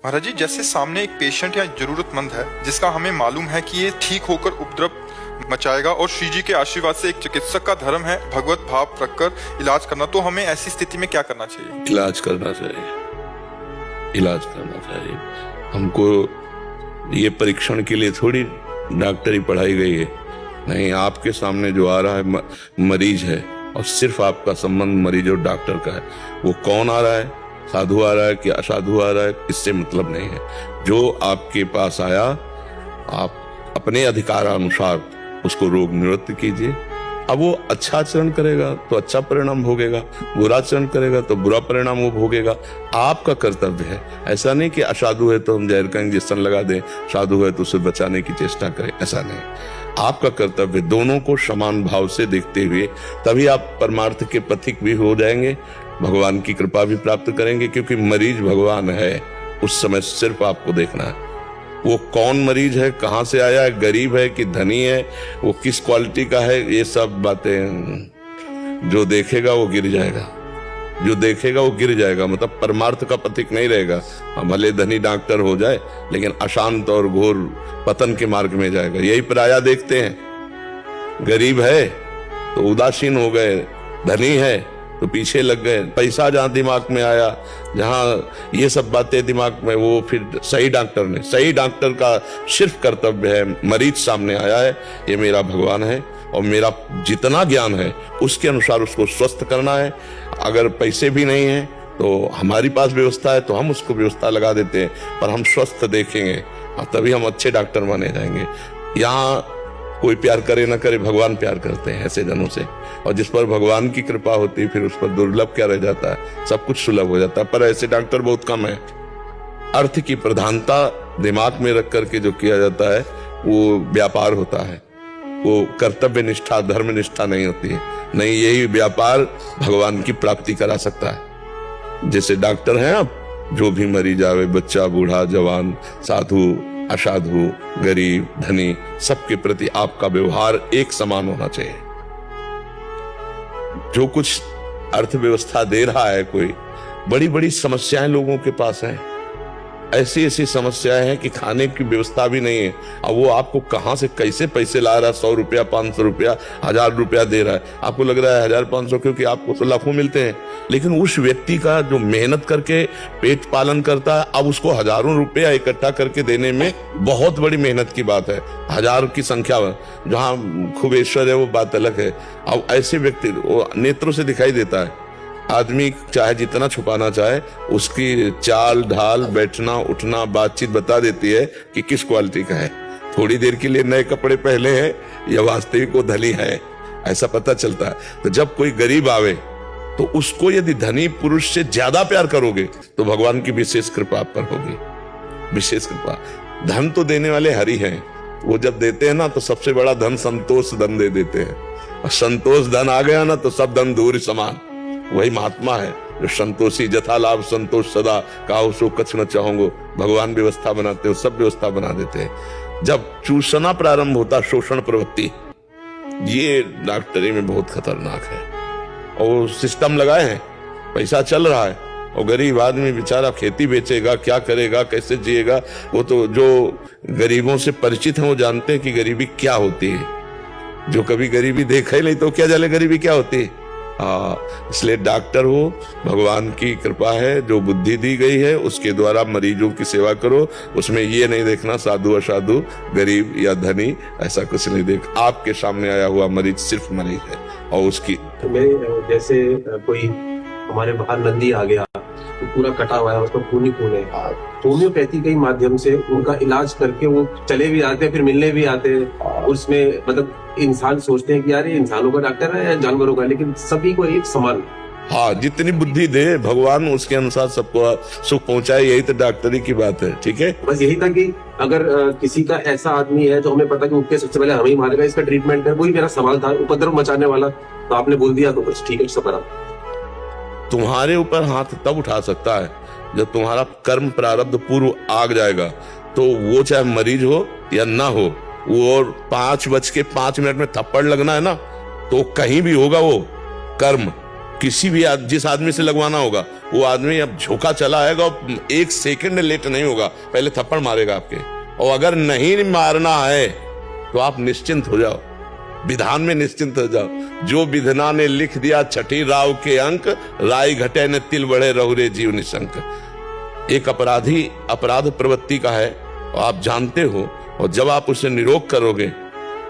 महाराज जी, जैसे सामने एक पेशेंट या जरूरतमंद है जिसका हमें मालूम है कि ये ठीक होकर उपद्रव मचाएगा और श्री जी के आशीर्वाद से एक चिकित्सक का धर्म है भगवत भाव रखकर इलाज करना, तो हमें ऐसी स्थिति में क्या करना चाहिए? इलाज करना चाहिए, इलाज करना चाहिए। हमको ये परीक्षण के लिए थोड़ी डॉक्टरी पढ़ाई गई है। नहीं, आपके सामने जो आ रहा है मरीज है और सिर्फ आपका संबंध मरीज और डॉक्टर का है। वो कौन आ रहा है, साधु आ रहा है कि असाधु आ रहा है, इससे मतलब नहीं है। जो आपके पास आया, आप अपने अधिकारानुसार उसको रोग निवृत्त कीजिए। अब वो अच्छा आचरण करेगा तो अच्छा परिणाम भोगेगा, बुरा आचरण करेगा तो बुरा परिणाम वो भोगेगा। आपका कर्तव्य है। ऐसा नहीं कि असाधु है तो हम जहर का इंजेक्शन लगा दें, साधु है तो उसे बचाने की चेष्टा करें, ऐसा नहीं। आपका कर्तव्य दोनों को समान भाव से देखते हुए, तभी आप परमार्थ के पथिक भी हो जाएंगे, भगवान की कृपा भी प्राप्त करेंगे। क्योंकि मरीज भगवान है, उस समय सिर्फ आपको देखना है वो कौन मरीज है, कहां से आया है, गरीब है कि धनी है, वो किस क्वालिटी का है, ये सब बातें जो देखेगा वो गिर जाएगा। जो देखेगा वो गिर जाएगा, मतलब परमार्थ का पथिक नहीं रहेगा। भले धनी डॉक्टर हो जाए लेकिन अशांत और घोर पतन के मार्ग में जाएगा। यही पराया देखते हैं। गरीब है तो उदासीन हो गए, धनी है तो पीछे लग गए। पैसा जहां दिमाग में आया, जहां ये सब बातें दिमाग में, वो फिर सही डॉक्टर का सिर्फ कर्तव्य है, मरीज सामने आया है, ये मेरा भगवान है और मेरा जितना ज्ञान है उसके अनुसार उसको स्वस्थ करना है। अगर पैसे भी नहीं है तो हमारी पास व्यवस्था है तो हम उसको व्यवस्था लगा देते हैं, पर हम स्वस्थ देखेंगे और तभी हम अच्छे डॉक्टर माने जाएंगे। यहाँ कोई प्यार करे ना करे, भगवान प्यार करते हैं ऐसे जनों से, और जिस पर भगवान की कृपा होती है फिर उस पर दुर्लभ क्या रह जाता है, सब कुछ सुलभ हो जाता है। पर ऐसे डॉक्टर बहुत कम है। अर्थ की प्रधानता दिमाग में रख करके जो किया जाता है वो व्यापार होता है, वो कर्तव्य निष्ठा धर्म निष्ठा नहीं होती है। नहीं, यही व्यापार भगवान की प्राप्ति करा सकता है। जैसे डॉक्टर हैं आप, जो भी मरीज आवे, बच्चा, बूढ़ा, जवान, साधु, असाधु, गरीब, धनी, सबके प्रति आपका व्यवहार एक समान होना चाहिए। जो कुछ अर्थव्यवस्था दे रहा है, कोई बड़ी बड़ी समस्याएं लोगों के पास हैं, ऐसी ऐसी समस्याएं हैं कि खाने की व्यवस्था भी नहीं है। अब वो आपको कहां से कैसे पैसे ला रहा है, 100 रुपया, 500 रुपया, 1000 रुपया दे रहा है। आपको लग रहा है 1000-500 क्योंकि आपको तो लाखों मिलते हैं, लेकिन उस व्यक्ति का जो मेहनत करके पेट पालन करता है, अब उसको हजारों रुपया इकट्ठा करके देने में बहुत बड़ी मेहनत की बात है। 1000 की संख्या जहां खूब ऐश्वर्य है वो बात अलग है। अब ऐसे व्यक्ति वो नेत्रों से दिखाई देता है। आदमी चाहे जितना छुपाना चाहे, उसकी चाल ढाल, बैठना उठना, बातचीत बता देती है कि किस क्वालिटी का है। थोड़ी देर के लिए नए कपड़े पहने हैं या वास्तविक वो धनी है, ऐसा पता चलता है। तो जब कोई गरीब आवे तो उसको यदि धनी पुरुष से ज्यादा प्यार करोगे तो भगवान की विशेष कृपा आप पर होगी, विशेष कृपा। धन तो देने वाले हरि हैं, वो जब देते हैं ना तो सबसे बड़ा धन संतोष धन दे देते हैं, और संतोष धन आ गया ना तो सब धन दूर समान। वही महात्मा है जो संतोषी, जथा लाभ संतोष सदा, काहू सो कछ न चाहूंगो। भगवान व्यवस्था बनाते हो, सब व्यवस्था बना देते हैं। जब चूसना प्रारंभ होता, शोषण प्रवृत्ति, ये डॉक्टरी में बहुत खतरनाक है। और सिस्टम लगाए हैं, पैसा चल रहा है, और गरीब आदमी बेचारा खेती बेचेगा, क्या करेगा, कैसे जिएगा। वो तो जो गरीबों से परिचित हैं वो जानते हैं कि गरीबी क्या होती है। जो कभी गरीबी देखा ही नहीं तो क्या जाने गरीबी क्या होती है। इसलिए डॉक्टर हो, भगवान की कृपा है, जो बुद्धि दी गई है उसके द्वारा मरीजों की सेवा करो। उसमें ये नहीं देखना साधु असाधु, गरीब या धनी, ऐसा कुछ नहीं देख। आपके सामने आया हुआ मरीज सिर्फ मरीज है और उसकी। तो मैं जैसे कोई हमारे बाहर नंदी आ गया तो पूरा कटा हुआ है, उसका खून ही खून है, होम्योपैथी के माध्यम से उनका इलाज करके वो चले भी आते हैं, फिर मिलने भी आते हैं। उसमें मतलब इंसान सोचते हैं कि यार ये इंसानों का डॉक्टर है या जानवरों का, लेकिन सभी को एक समान। हाँ, जितनी बुद्धि दे भगवान उसके अनुसार सबको सुख पहुंचाए, यही तो डॉक्टरी की बात है। ठीक है, बस यही था कि अगर किसी का ऐसा आदमी है तो हमें पता कि उसके सबसे पहले हमें ही मारेगा, इसका ट्रीटमेंट है। वही मेरा सवाल था, उपद्रव मचाने वाला तो आपने बोल दिया तो बस ठीक है, सब। तुम्हारे ऊपर हाथ तब उठा सकता है जब तुम्हारा कर्म प्रारब्ध पूर्व आग जाएगा। तो वो चाहे मरीज हो या ना हो, वो और 5:05 में थप्पड़ लगना है ना, तो कहीं भी होगा वो कर्म, किसी भी जिस आदमी से लगवाना होगा वो आदमी अब झोंका चला आएगा और 1 सेकंड लेट नहीं होगा, पहले थप्पड़ मारेगा आपके। और अगर नहीं मारना है तो आप निश्चिंत हो जाओ, विधान में निश्चिंत हो जाओ। जो विधना ने लिख दिया छठी राव के अंक, राय घटे न तिल बढ़े रहुरे जीव निशंक। एक अपराधी अपराध प्रवृत्ति का है और आप जानते हो, और जब आप उसे निरोग करोगे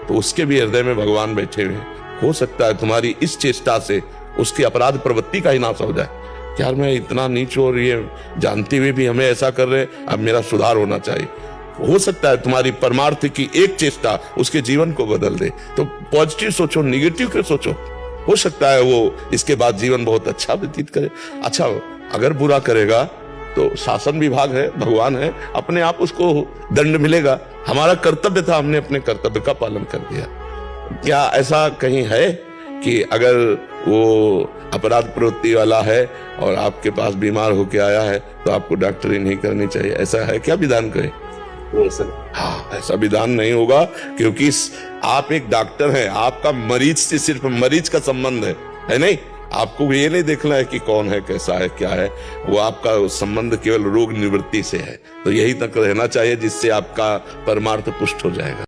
तो उसके भी हृदय में भगवान बैठे हुए हैं। हो सकता है तुम्हारी इस चेष्टा से उसकी अपराध प्रवृत्ति का ही नाश हो जाए। यार मैं इतना नीच हो रही है, जानते हुए भी हमें ऐसा कर रहे, अब मेरा सुधार होना चाहिए। हो सकता है तुम्हारी परमार्थ की एक चेष्टा उसके जीवन को बदल दे। तो पॉजिटिव सोचो, निगेटिव क्यों सोचो। हो सकता है वो इसके बाद जीवन बहुत अच्छा व्यतीत करे। अच्छा, अगर बुरा करेगा तो शासन विभाग है, भगवान है, अपने आप उसको दंड मिलेगा। हमारा कर्तव्य था, हमने अपने कर्तव्य का पालन कर दिया। क्या ऐसा कहीं है कि अगर वो अपराध प्रवृत्ति वाला है और आपके पास बीमार होके आया है तो आपको डॉक्टरी नहीं करनी चाहिए? ऐसा है क्या विधान कहे? नहीं सर। हाँ, ऐसा विधान नहीं होगा, क्योंकि आप एक डॉक्टर हैं, आपका मरीज से सिर्फ मरीज का संबंध है नहीं? आपको ये नहीं देखना है कि कौन है, कैसा है, क्या है। वो आपका संबंध केवल रोग निवृत्ति से है। तो यही तक रहना चाहिए जिससे आपका परमार्थ पुष्ट हो जाएगा।